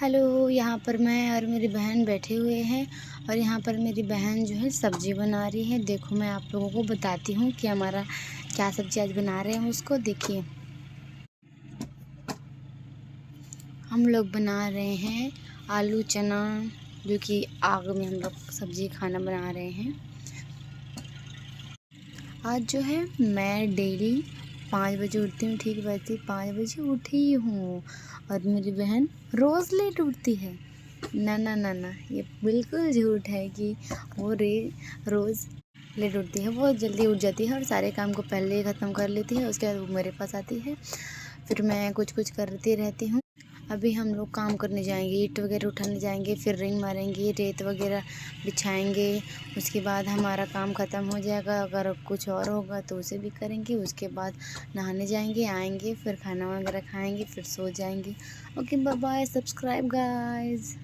Hello, यहाँ पर मैं और मेरी बहन बैठे हुए हैं और यहाँ पर मेरी बहन जो है सब्ज़ी बना रही है। देखो मैं आप लोगों को बताती हूँ कि हमारा क्या सब्ज़ी आज बना रहे हैं उसको देखिए। हम लोग बना रहे हैं आलू चना, जो कि आग में हम लोग सब्ज़ी खाना बना रहे हैं। आज जो है मैं डेली 5 बजे उठती हूँ, ठीक वैसे 5 बजे उठी हूँ और मेरी बहन रोज़ लेट उठती है। ना ना ना ना, ये बिल्कुल झूठ है कि वो रोज़ लेट उठती है। वो जल्दी उठ जाती है और सारे काम को पहले ही ख़त्म कर लेती है। उसके बाद वो मेरे पास आती है, फिर मैं कुछ कुछ करती रहती हूँ। अभी हम लोग काम करने जाएंगे, ईंट वगैरह उठाने जाएंगे, फिर रिंग मारेंगे, रेत वगैरह बिछाएंगे। उसके बाद हमारा काम ख़त्म हो जाएगा। अगर कुछ और होगा तो उसे भी करेंगे। उसके बाद नहाने जाएंगे, आएंगे, फिर खाना वगैरह खाएंगे, फिर सो जाएंगे। Okay, bye bye, subscribe guys.